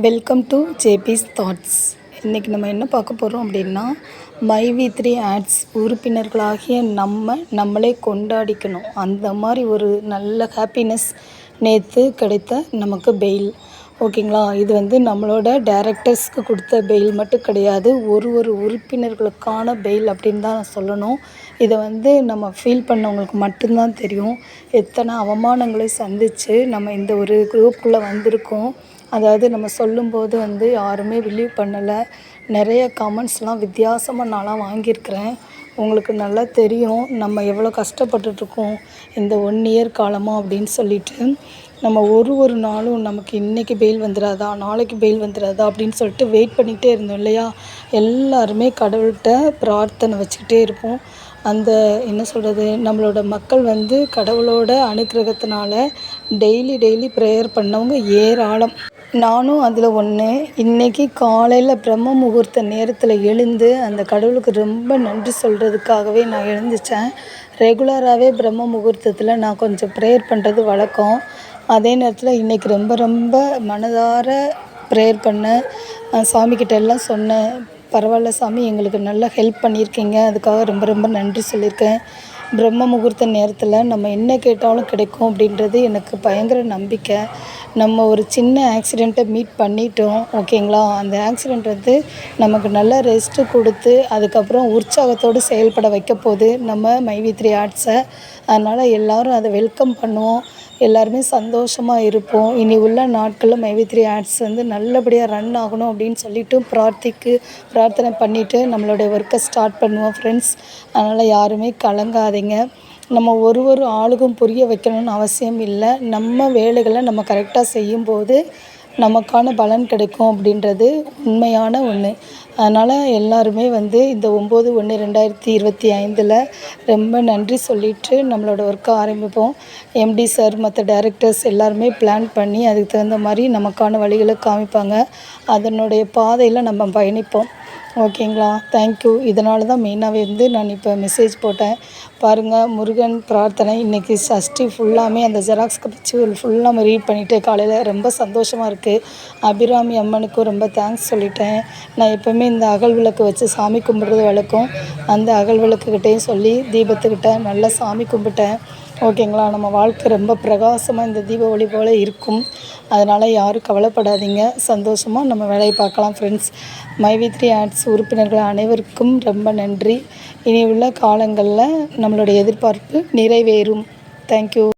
Welcome to ஜேபிஸ் thoughts. இன்றைக்கி நம்ம என்ன பார்க்க போகிறோம் அப்படின்னா, மைவி3 ஆட்ஸ் உறுப்பினர்களாகிய நம்மளே கொண்டாடிக்கணும். அந்த மாதிரி ஒரு நல்ல ஹாப்பினஸ் நேற்று கிடைத்த நமக்கு பெயில். ஓகேங்களா? இது நம்மளோட டைரக்டர்ஸ்க்கு கொடுத்த பெயில் மட்டும் கிடையாது, ஒரு உறுப்பினர்களுக்கான பெயில் அப்படின்னு தான் சொல்லணும். இதை நம்ம ஃபீல் பண்ணவங்களுக்கு மட்டும்தான் தெரியும், எத்தனை அவமானங்களை சந்தித்து நம்ம இந்த ஒரு குரூப்புக்குள்ளே வந்திருக்கோம். அதாவது நம்ம சொல்லும்போது யாருமே பிலீவ் பண்ணலை. நிறைய கமெண்ட்ஸ்லாம் வித்தியாசமாக நான்லாம் வாங்கியிருக்கிறேன். உங்களுக்கு நல்லா தெரியும் நம்ம எவ்வளோ கஷ்டப்பட்டுட்ருக்கோம் இந்த 1 இயர் காலமாக அப்படின்னு சொல்லிட்டு. நம்ம ஒரு நாளும் நமக்கு இன்றைக்கி பெயில் வந்துடாதா, நாளைக்கு பெயில் வந்துடாதா அப்படின்னு சொல்லிட்டு வெயிட் பண்ணிகிட்டே இருந்தோம் இல்லையா? எல்லாருமே கடவுள்கிட்ட பிரார்த்தனை வச்சுக்கிட்டே இருப்போம். அந்த என்ன சொல்கிறது, நம்மளோட மக்கள் கடவுளோட அனுக்கிரகத்தினால டெய்லி ப்ரேயர் பண்ணவங்க ஏராளம். நானும் அதில் ஒன்று. இன்றைக்கி காலையில் பிரம்ம முகூர்த்த நேரத்தில் எழுந்து அந்த கடவுளுக்கு ரொம்ப நன்றி சொல்கிறதுக்காகவே நான் எழுந்திரிச்சேன். ரெகுலராகவே பிரம்ம முகூர்த்தத்தில் நான் கொஞ்சம் ப்ரேயர் பண்ணுறது வழக்கம். அதே நேரத்தில் இன்றைக்கி ரொம்ப மனதார ப்ரேயர் பண்ணேன். சாமிக்கிட்ட எல்லாம் சொன்னேன், பரவாயில்ல சாமி, எங்களுக்கு நல்லா ஹெல்ப் பண்ணியிருக்கீங்க, அதுக்காக ரொம்ப நன்றி சொல்லியிருக்கேன். பிரம்ம முகூர்த்த நேரத்தில் நம்ம என்ன கேட்டாலும் கிடைக்கும் அப்படின்றது எனக்கு பயங்கர நம்பிக்கை. நம்ம ஒரு சின்ன ஆக்சிடெண்ட்டை மீட் பண்ணிட்டோம். ஓகேங்களா? அந்த ஆக்சிடெண்ட் நமக்கு நல்ல ரெஸ்ட்டு கொடுத்து அதுக்கப்புறம் உற்சாகத்தோடு செயல்பட வைக்க போகுது நம்ம மைவி3 ஆர்ட்ஸை. அதனால் எல்லோரும் அதை வெல்கம் பண்ணுவோம், எல்லாருமே சந்தோஷமாக இருப்போம். இனி உள்ள நாட்களில் மைவி3 ஆட்ஸ் நல்லபடியாக ரன் ஆகணும் அப்படின்னு சொல்லிட்டு பிரார்த்தனை பண்ணிவிட்டு நம்மளுடைய ஒர்க்கை ஸ்டார்ட் பண்ணுவோம் ஃப்ரெண்ட்ஸ். அதனால் யாருமே கலங்காதீங்க. நம்ம ஒரு ஆளுக்கும் புரிய வைக்கணும்னு அவசியம் இல்லை. நம்ம வேலைகளை நம்ம கரெக்டாக செய்யும்போது நமக்கான பலன் கிடைக்கும் அப்படின்றது உண்மையான ஒன்று. அதனால் எல்லாருமே இந்த 9/1/2025 ரொம்ப நன்றி சொல்லிவிட்டு நம்மளோட ஒர்க்கை ஆரம்பிப்போம். எம்டி சார் மற்ற டைரக்டர்ஸ் எல்லாருமே பிளான் பண்ணி அதுக்கு தகுந்த மாதிரி நமக்கான வழிகளை காமிப்பாங்க. அதனுடைய பாதையில் நம்ம பயணிப்போம். ஓகேங்களா? தேங்க்யூ. இதனால தான் மெயினாகவே நான் இப்போ மெசேஜ் போட்டேன். பாருங்கள், முருகன் பிரார்த்தனை இன்றைக்கி சஷ்டி ஃபுல்லாமே அந்த ஜெராக்ஸ் பிக்சர் ஃபுல்லாக ரீட் பண்ணிவிட்டு காலையில் ரொம்ப சந்தோஷமாக இருக்குது. அபிராமி அம்மனுக்கும் ரொம்ப தேங்க்ஸ் சொல்லிட்டேன். நான் எப்போவுமே இந்த அகல் விளக்கு வச்சு சாமி கும்பிட்றது வழக்கம். அந்த அகல் விளக்குக்கிட்டேயும் சொல்லி தீபத்துக்கிட்ட நல்லா சாமி கும்பிட்டேன். ஓகேங்களா? நம்ம வாழ்க்கை ரொம்ப பிரகாசமாக இந்த தீப ஒளி போல் இருக்கும். அதனால் யாரும் கவலைப்படாதீங்க, சந்தோஷமாக நம்ம வேலையை பார்க்கலாம் ஃப்ரெண்ட்ஸ். மைவி3 ஆட்ஸ் உறுப்பினர்கள் அனைவருக்கும் ரொம்ப நன்றி. இனி உள்ள காலங்களில் நம்மளுடைய எதிர்பார்ப்பு நிறைவேறும். தேங்க்யூ.